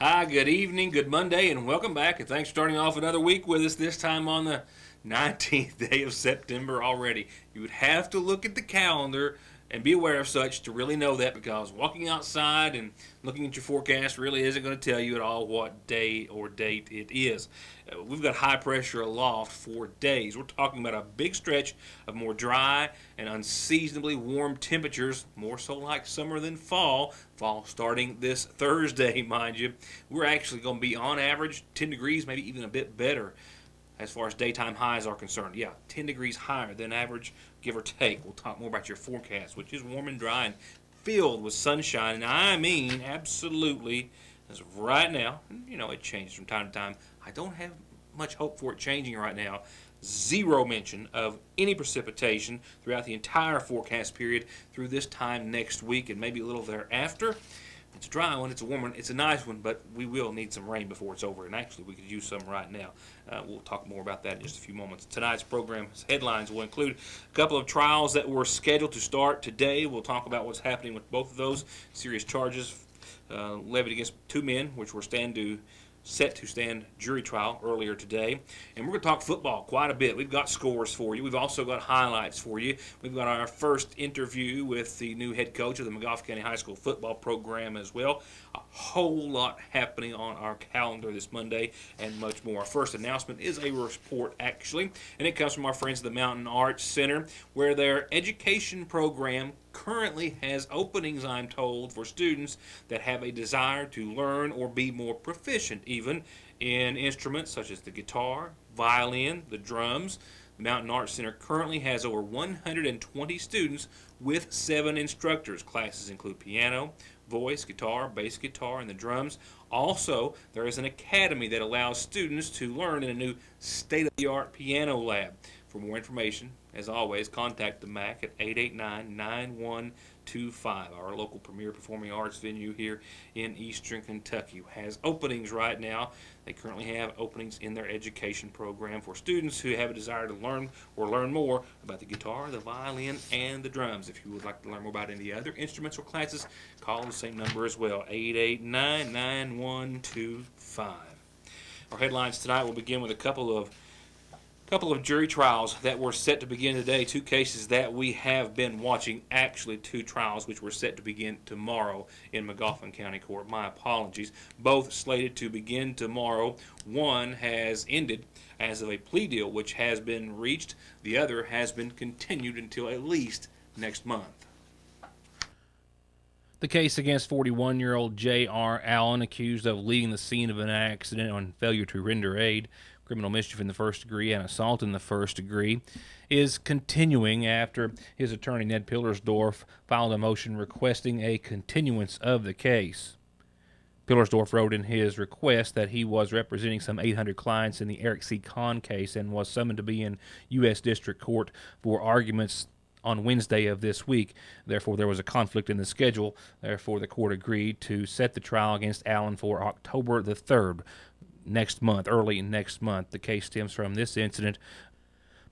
Hi, good evening, good Monday, and welcome back. And thanks for starting off another week with us, this time on the 19th day of September already. You would have to look at the calendar and be aware of such to really know that, because walking outside and looking at your forecast really isn't going to tell you at all what day or date it is. We've got high pressure aloft for days. We're talking about a big stretch of more dry and unseasonably warm temperatures, more so like summer than fall. Fall starting this Thursday, mind you. We're actually going to be on average 10 degrees, maybe even a bit better as far as daytime highs are concerned. Yeah, 10 degrees higher than average, give or take. We'll talk more about your forecast, which is warm and dry and filled with sunshine. And I mean, absolutely, as of right now, it changes from time to time. I don't have much hope for it changing right now. Zero mention of any precipitation throughout the entire forecast period through this time next week and maybe a little thereafter. It's a dry one, it's a warm one, it's a nice one, but we will need some rain before it's over. And actually, we could use some right now. We'll talk more about that in just a few moments. Tonight's program's headlines will include a couple of trials that were scheduled to start today. We'll talk about what's happening with both of those. Serious charges levied against two men, which were set to stand jury trial earlier today. And we're going to talk football quite a bit. We've got scores for you. We've also got highlights for you. We've got our first interview with the new head coach of the Magoffin County High School football program as well. A whole lot happening on our calendar this Monday and much more. Our first announcement is a report, actually, and it comes from our friends at the Mountain Arts Center, where their education program currently has openings, I'm told, for students that have a desire to learn or be more proficient even in instruments such as the guitar, violin, the drums. The Mountain Arts Center currently has over 120 students with 7 instructors. Classes include piano, voice, guitar, bass guitar, and the drums. Also, there is an academy that allows students to learn in a new state-of-the-art piano lab. For more information, as always, contact the MAC at 889-9125. Our local premier performing arts venue here in Eastern Kentucky has openings right now. They currently have openings in their education program for students who have a desire to learn or learn more about the guitar, the violin, and the drums. If you would like to learn more about any other instruments or classes, call the same number as well, 889-9125. Our headlines tonight will begin with a couple of jury trials that were set to begin today. 2 cases that we have been watching. Actually, 2 trials which were set to begin tomorrow in Magoffin County Court. My apologies. Both slated to begin tomorrow. One has ended as of a plea deal which has been reached. The other has been continued until at least next month. The case against 41-year-old J.R. Allen, accused of leaving the scene of an accident on failure to render aid, criminal mischief in the first degree, and assault in the first degree, is continuing after his attorney, Ned Pillersdorf, filed a motion requesting a continuance of the case. Pillersdorf wrote in his request that he was representing some 800 clients in the Eric C. Kahn case and was summoned to be in U.S. District Court for arguments on Wednesday of this week. Therefore, there was a conflict in the schedule. Therefore, the court agreed to set the trial against Allen for October the 3rd, next month, early next month. The case stems from this incident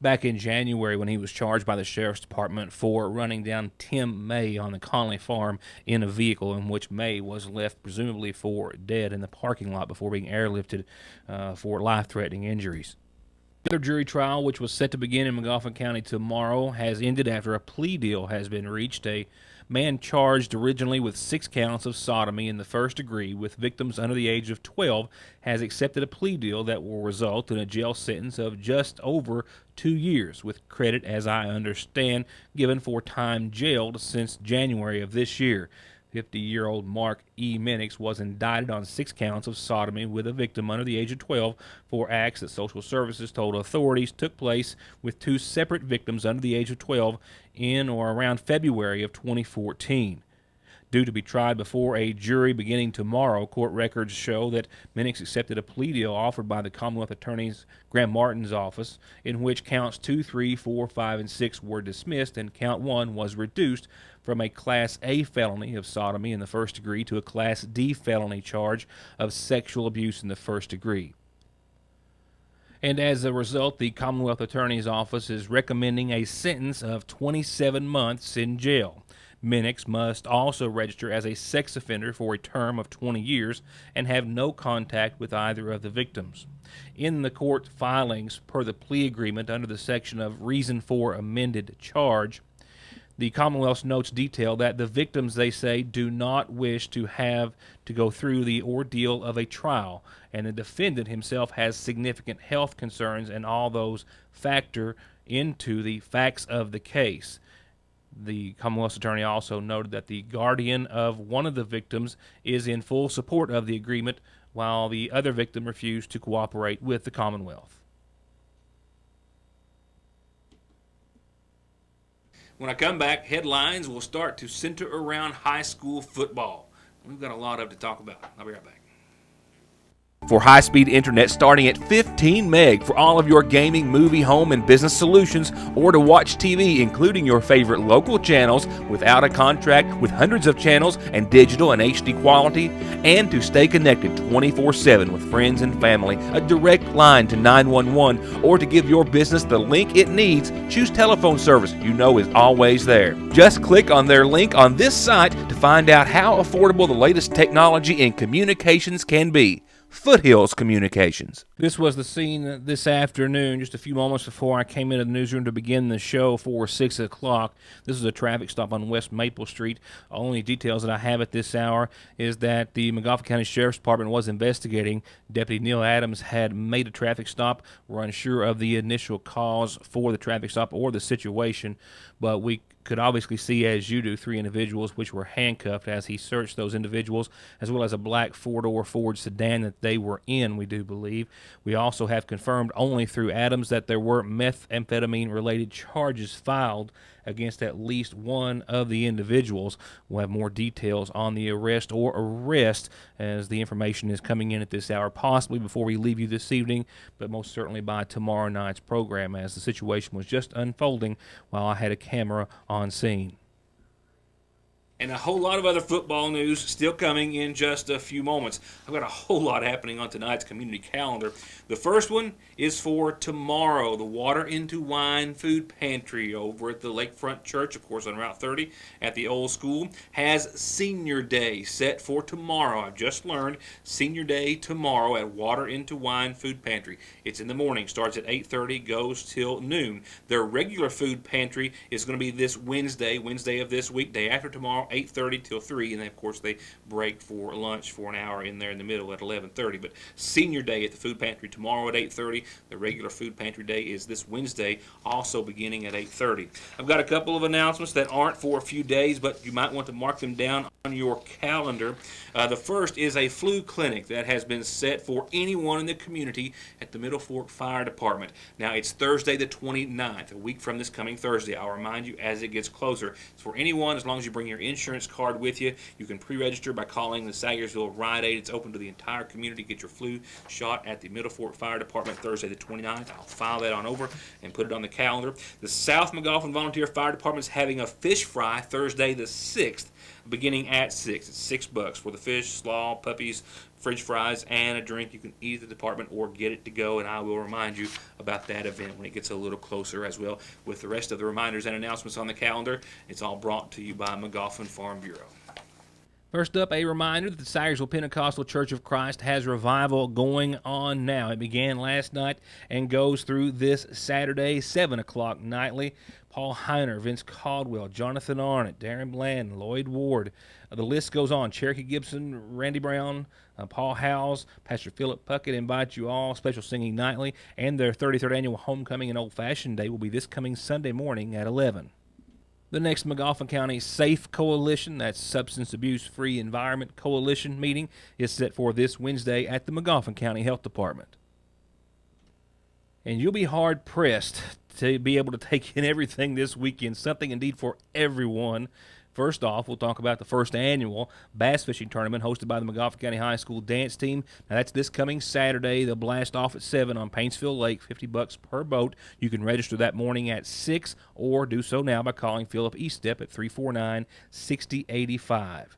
back in January when he was charged by the Sheriff's Department for running down Tim May on the Conley farm in a vehicle in which May was left presumably for dead in the parking lot before being airlifted for life-threatening injuries. The other jury trial, which was set to begin in Magoffin County tomorrow, has ended after a plea deal has been reached. A man charged originally with 6 counts of sodomy in the first degree with victims under the age of 12 has accepted a plea deal that will result in a jail sentence of just over 2 years, with credit, as I understand, given for time jailed since January of this year. 50-year-old Mark E. Minix was indicted on 6 counts of sodomy with a victim under the age of 12 for acts that social services told authorities took place with 2 separate victims under the age of 12 in or around February of 2014. Due to be tried before a jury beginning tomorrow, court records show that Minix accepted a plea deal offered by the Commonwealth Attorney's Graham Martin's office, in which counts 2, 3, 4, 5, and 6 were dismissed, and count 1 was reduced from a Class A felony of sodomy in the first degree to a Class D felony charge of sexual abuse in the first degree. And as a result, the Commonwealth Attorney's Office is recommending a sentence of 27 months in jail. Minix must also register as a sex offender for a term of 20 years and have no contact with either of the victims. In the court filings per the plea agreement under the section of reason for amended charge, the Commonwealth's notes detail that the victims, they say, do not wish to have to go through the ordeal of a trial, and the defendant himself has significant health concerns, and all those factor into the facts of the case. The Commonwealth's attorney also noted that the guardian of one of the victims is in full support of the agreement, while the other victim refused to cooperate with the Commonwealth. When I come back, headlines will start to center around high school football. We've got a lot of it to talk about. I'll be right back. For high-speed internet starting at 15 meg for all of your gaming, movie, home, and business solutions, or to watch TV, including your favorite local channels without a contract, with hundreds of channels and digital and HD quality, and to stay connected 24/7 with friends and family, a direct line to 911, or to give your business the link it needs, choose telephone service you know is always there. Just click on their link on this site to find out how affordable the latest technology in communications can be. Foothills Communications. This was the scene this afternoon, just a few moments before I came into the newsroom to begin the show for 6 o'clock. This is a traffic stop on West Maple Street. Only details that I have at this hour is that the Magoffin County Sheriff's Department was investigating. Deputy Neil Adams had made a traffic stop. We're unsure of the initial cause for the traffic stop or the situation, but we could obviously see, as you do, 3 individuals which were handcuffed as he searched those individuals, as well as a black 4-door Ford sedan that they were in, we do believe. We also have confirmed only through Adams that there were methamphetamine-related charges filed against at least one of the individuals. We'll have more details on the arrest or arrest as the information is coming in at this hour, possibly before we leave you this evening, but most certainly by tomorrow night's program, as the situation was just unfolding while I had a camera on scene. And a whole lot of other football news still coming in just a few moments. I've got a whole lot happening on tonight's community calendar. The first one is for tomorrow. The Water Into Wine Food Pantry over at the Lakefront Church, of course on Route 30 at the old school, has Senior Day set for tomorrow. I've just learned Senior Day tomorrow at Water Into Wine Food Pantry. It's in the morning, starts at 8:30, goes till noon. Their regular food pantry is going to be this Wednesday of this week, day after tomorrow, 8:30 till 3, and then of course they break for lunch for an hour in there in the middle at 11:30. But Senior Day at the food pantry tomorrow at 8:30. The regular food pantry day is this Wednesday, also beginning at 8:30. I've got a couple of announcements that aren't for a few days, but you might want to mark them down on your calendar. The first is a flu clinic that has been set for anyone in the community at the Middle Fork Fire Department. Now, it's Thursday the 29th, a week from this coming Thursday. I'll remind you as it gets closer. It's for anyone, as long as you bring your insurance card with you. You can pre-register by calling the Sayersville Rite Aid. It's open to the entire community. Get your flu shot at the Middle Fork Fire Department Thursday the 29th. I'll file that on over and put it on the calendar. The South Magoffin Volunteer Fire Department is having a fish fry Thursday the 6th, beginning at 6. It's $6 for the fish, slaw, puppies, French fries, and a drink. You can eat at the department or get it to go, and I will remind you about that event when it gets a little closer as well. With the rest of the reminders and announcements on the calendar, it's all brought to you by Magoffin Farm Bureau. First up, a reminder that the Sayersville Pentecostal Church of Christ has revival going on now. It began last night and goes through this Saturday, 7 o'clock nightly. Paul Heiner, Vince Caldwell, Jonathan Arnott, Darren Bland, Lloyd Ward. The list goes on. Cherokee Gibson, Randy Brown, Paul Howes, Pastor Philip Puckett invite you all. Special singing nightly, and their 33rd annual homecoming and old-fashioned day will be this coming Sunday morning at 11. The next Magoffin County SAFE Coalition, that's Substance Abuse Free Environment Coalition meeting, is set for this Wednesday at the Magoffin County Health Department. And you'll be hard-pressed to be able to take in everything this weekend, something indeed for everyone. First off, we'll talk about the first annual bass fishing tournament hosted by the Magoffin County High School dance team. Now, that's this coming Saturday. They'll blast off at 7 on Paintsville Lake, $50 per boat. You can register that morning at 6 or do so now by calling Philip Eastep at 349-6085.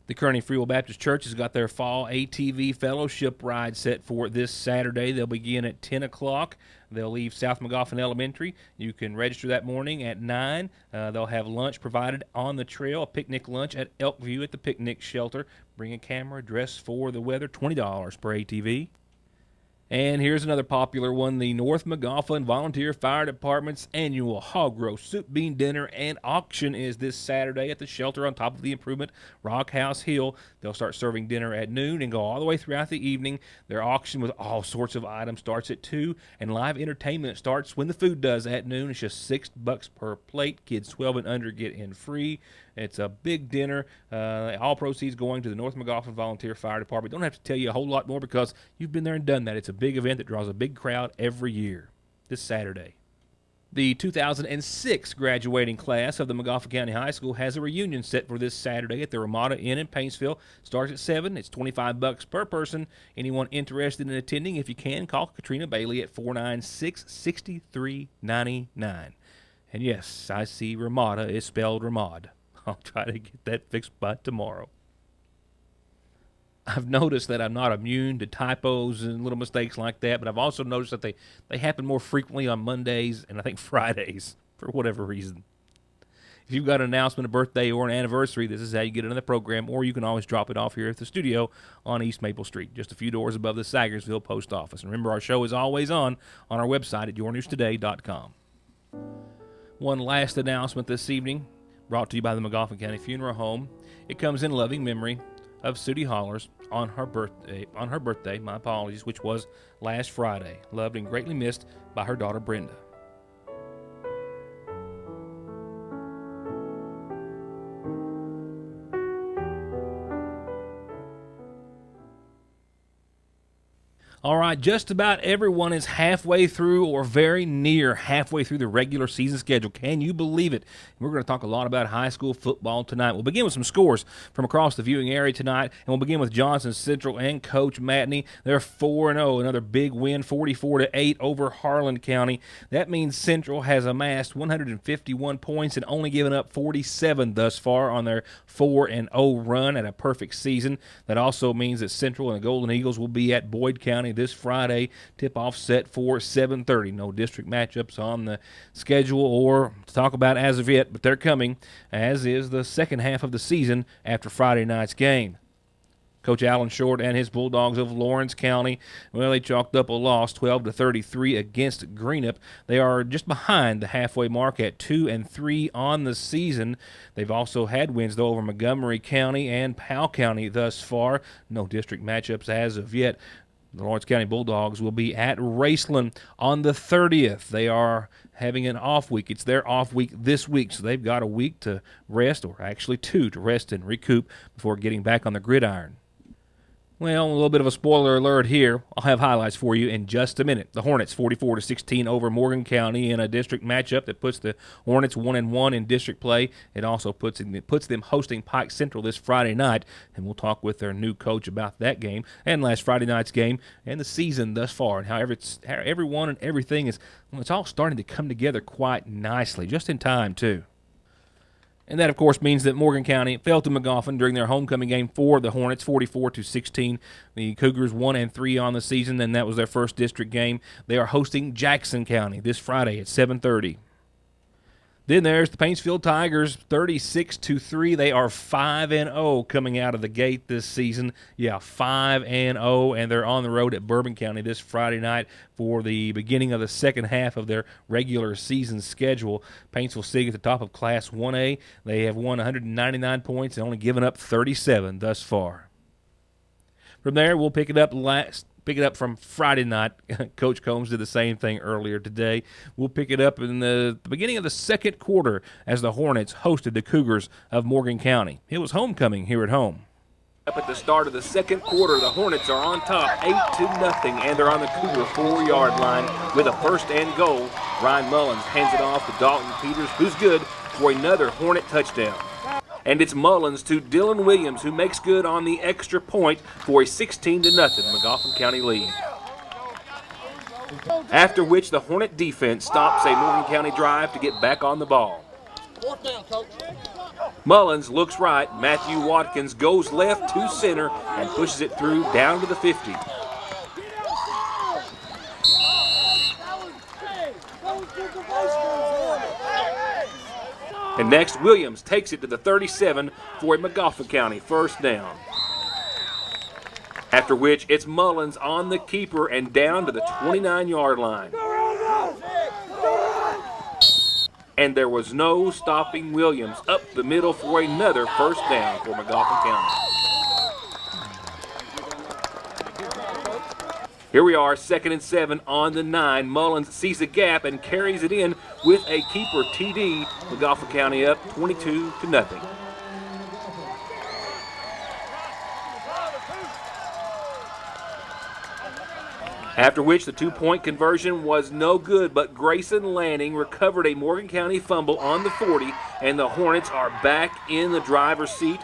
The Kearney Free Will Baptist Church has got their fall ATV fellowship ride set for this Saturday. They'll begin at 10 o'clock. They'll leave South Magoffin Elementary. You can register that morning at 9. They'll have lunch provided on the trail, a picnic lunch at Elkview at the picnic shelter. Bring a camera, dress for the weather, $20 per ATV. And here's another popular one, the North Magoffin Volunteer Fire Department's annual hog roast, soup, bean dinner, and auction is this Saturday at the shelter on top of the improvement, Rock House Hill. They'll start serving dinner at noon and go all the way throughout the evening. Their auction with all sorts of items starts at 2, and live entertainment starts when the food does at noon. It's just $6 per plate. Kids 12 and under get in free. It's a big dinner. All proceeds going to the North Magoffin Volunteer Fire Department. Don't have to tell you a whole lot more because you've been there and done that. It's a big event that draws a big crowd every year this Saturday. The 2006 graduating class of the Magoffin County High School has a reunion set for this Saturday at the Ramada Inn in Paintsville. Starts at 7. It's $25 per person. Anyone interested in attending, if you can, call Katrina Bailey at 496-6399. And yes, I see Ramada is spelled Ramad. I'll try to get that fixed by tomorrow. I've noticed that I'm not immune to typos and little mistakes like that, but I've also noticed that they happen more frequently on Mondays and I think Fridays for whatever reason. If you've got an announcement, a birthday, or an anniversary, this is how you get it in the program, or you can always drop it off here at the studio on East Maple Street, just a few doors above the Sagersville Post Office. And remember, our show is always on our website at yournewstoday.com. One last announcement this evening, brought to you by the Magoffin County Funeral Home. It comes in loving memory of Sudie Hollers on her birthday, my apologies, which was last Friday. Loved and greatly missed by her daughter Brenda. All right, just about everyone is halfway through or very near halfway through the regular season schedule. Can you believe it? We're going to talk a lot about high school football tonight. We'll begin with some scores from across the viewing area tonight, and we'll begin with Johnson Central and Coach Matney. They're 4-0, another big win, 44-8 over Harlan County. That means Central has amassed 151 points and only given up 47 thus far on their 4-0 run at a perfect season. That also means that Central and the Golden Eagles will be at Boyd County this Friday. Tip-off set for 7:30. No district matchups on the schedule or to talk about as of yet, but they're coming, as is the second half of the season after Friday night's game. Coach Alan Short and his Bulldogs of Lawrence County, well, they chalked up a loss 12-33 against Greenup. They are just behind the halfway mark at 2-3 on the season. They've also had wins, though, over Montgomery County and Powell County thus far. No district matchups as of yet. The Lawrence County Bulldogs will be at Raceland on the 30th. They are having an off week. It's their off week this week, so they've got a week to rest, or actually 2 to rest and recoup before getting back on the gridiron. Well, a little bit of a spoiler alert here. I'll have highlights for you in just a minute. The Hornets 44-16 over Morgan County in a district matchup that puts the Hornets 1-1 in district play. It also puts them hosting Pike Central this Friday night, and we'll talk with their new coach about that game and last Friday night's game and the season thus far and how everyone and everything is. Well, it's all starting to come together quite nicely, just in time too. And that, of course, means that Morgan County fell to Magoffin during their homecoming game for the Hornets, 44-16. The Cougars 1-3 on the season, and that was their first district game. They are hosting Jackson County this Friday at 7:30. Then there's the Paintsville Tigers, 36-3. They are 5-0 coming out of the gate this season. Yeah, 5-0, and they're on the road at Bourbon County this Friday night for the beginning of the second half of their regular season schedule. Paintsville sitting at the top of Class 1A. They have won 199 points and only given up 37 thus far. From there, we'll pick it up from Friday night. Coach Combs did the same thing earlier today. We'll pick it up in the beginning of the second quarter as the Hornets hosted the Cougars of Morgan County. It was homecoming here at home. Up at the start of the second quarter, the Hornets are on top 8-0, and they're on the Cougar 4-yard line with a first and goal. Ryan Mullins hands it off to Dalton Peters, who's good for another Hornet touchdown. And it's Mullins to Dylan Williams, who makes good on the extra point for a 16-0 Magoffin County lead. After which the Hornet defense stops a Morgan County drive to get back on the ball. Fourth down, Coach. Mullins looks right. Matthew Watkins goes left to center and pushes it through down to the 50. And next, Williams takes it to the 37 for a McGoffin County first down. After which, it's Mullins on the keeper and down to the 29-yard line. And there was no stopping Williams up the middle for another first down for McGoffin County. Here we are, 2nd and 7 on the 9. Mullins sees a gap and carries it in with a keeper TD. McGoffin County up 22-0. After which the 2-point conversion was no good, but Grayson Lanning recovered a Morgan County fumble on the 40, and the Hornets are back in the driver's seat.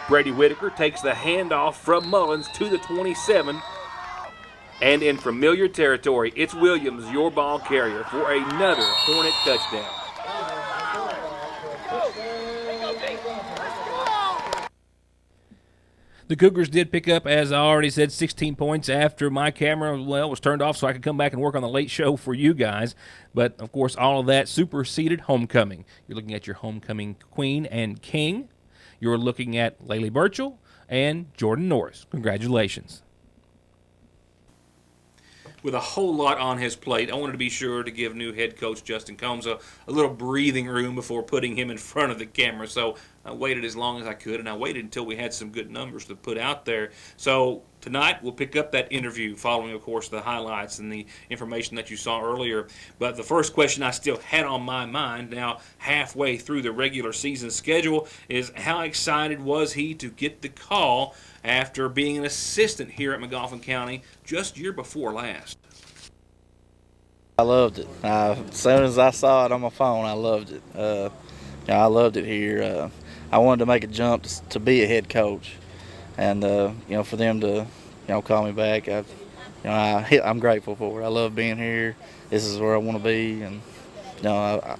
Brady Whitaker takes the handoff from Mullins to the 27. And in familiar territory, it's Williams, your ball carrier, for another Hornet touchdown. The Cougars did pick up, as I already said, 16 points after my camera, was turned off so I could come back and work on the late show for you guys. But, of course, all of that superseded homecoming. You're looking at your homecoming queen and king. You're looking at Laylee Burchell and Jordan Norris. Congratulations. With a whole lot on his plate, I wanted to be sure to give new head coach Justin Combs a little breathing room before putting him in front of the camera. So I waited as long as I could, and I waited until we had some good numbers to put out there. So tonight we'll pick up that interview following, of course, the highlights and the information that you saw earlier. But the first question I still had on my mind now halfway through the regular season schedule is how excited was he to get the call after being an assistant here at McGoffin County just year before last? I loved it. As soon as I saw it on my phone, I loved it. I loved it here. I wanted to make a jump to be a head coach, and for them to call me back, I'm grateful for it. I love being here. This is where I want to be, and I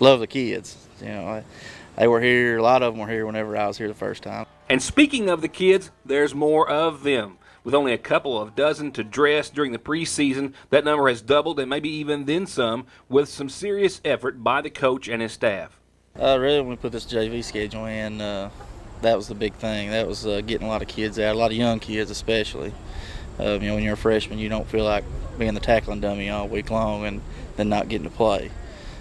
love the kids. They were here. A lot of them were here whenever I was here the first time. And speaking of the kids, there's more of them. With only a couple of dozen to dress during the preseason, that number has doubled and maybe even then some, with some serious effort by the coach and his staff. Really, when we put this JV schedule in, that was the big thing. That was getting a lot of kids out, a lot of young kids especially. When you're a freshman, you don't feel like being the tackling dummy all week long and then not getting to play.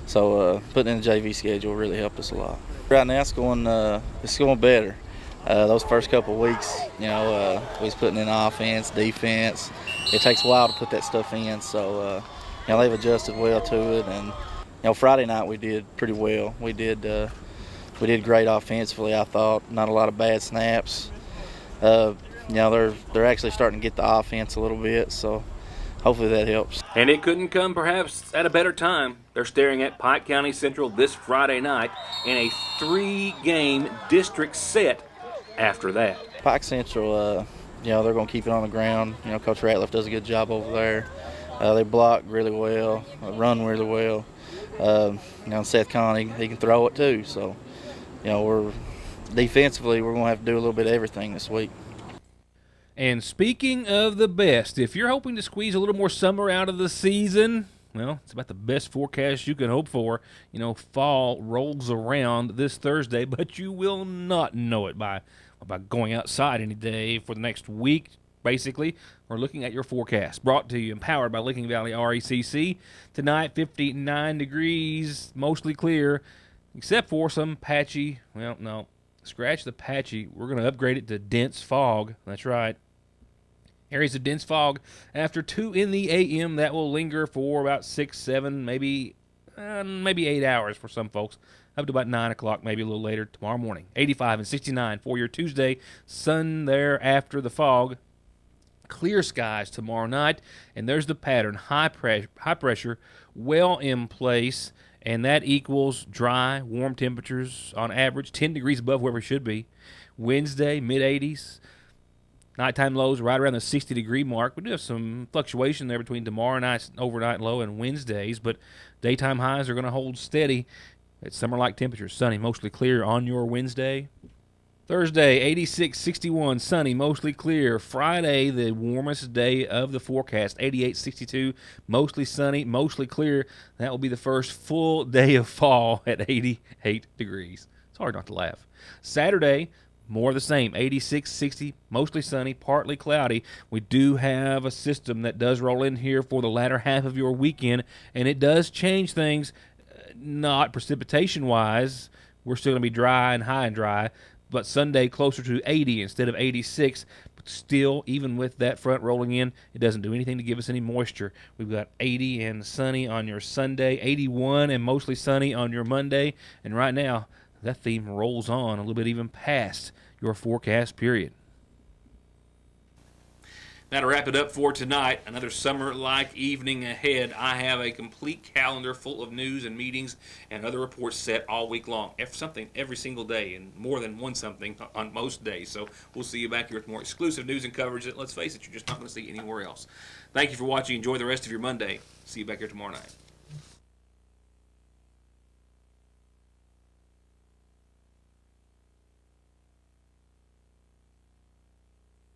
So putting in the JV schedule really helped us a lot. Right now it's going better. Those first couple of weeks, we was putting in offense, defense. It takes a while to put that stuff in, so they've adjusted well to it. And Friday night we did pretty well. We did great offensively, I thought. Not a lot of bad snaps. They're actually starting to get the offense a little bit, so hopefully that helps. And it couldn't come perhaps at a better time. They're staring at Pike County Central this Friday night in a 3-game district set after that. Pike Central, they're going to keep it on the ground. Coach Ratliff does a good job over there. They block really well, run really well. Seth Connie, he can throw it too. So, we're defensively, we're going to have to do a little bit of everything this week. And speaking of the best, if you're hoping to squeeze a little more summer out of the season, well, it's about the best forecast you can hope for. Fall rolls around this Thursday, but you will not know it by going outside any day for the next week, basically, or looking at your forecast. Brought to you and powered by Licking Valley RECC. Tonight, 59 degrees, mostly clear, except for some patchy, scratch the patchy. We're going to upgrade it to dense fog. That's right. Areas of dense fog after 2 in the a.m. That will linger for about 6, 7, maybe 8 hours for some folks. Up to about 9 o'clock, maybe a little later tomorrow morning. 85 and 69 for your Tuesday. Sun there after the fog. Clear skies tomorrow night. And there's the pattern. High pressure, well in place. And that equals dry, warm temperatures on average, 10 degrees above where we should be. Wednesday, mid-80s. Nighttime lows right around the 60-degree mark. We do have some fluctuation there between tomorrow night's overnight low and Wednesdays, but daytime highs are going to hold steady. It's summer-like temperatures. Sunny, mostly clear on your Wednesday. Thursday, 86, 61, sunny, mostly clear. Friday, the warmest day of the forecast, 88, 62, mostly sunny, mostly clear. That will be the first full day of fall at 88 degrees. It's hard not to laugh. Saturday, more of the same, 86, 60, mostly sunny, partly cloudy. We do have a system that does roll in here for the latter half of your weekend, and it does change things, not precipitation-wise. We're still going to be dry and high and dry, but Sunday closer to 80 instead of 86. But still, even with that front rolling in, it doesn't do anything to give us any moisture. We've got 80 and sunny on your Sunday, 81 and mostly sunny on your Monday, and right now, that theme rolls on a little bit even past your forecast period. Now to wrap it up for tonight, another summer-like evening ahead. I have a complete calendar full of news and meetings and other reports set all week long. Something every single day, and more than one something on most days. So we'll see you back here with more exclusive news and coverage that, let's face it, you're just not going to see anywhere else. Thank you for watching. Enjoy the rest of your Monday. See you back here tomorrow night.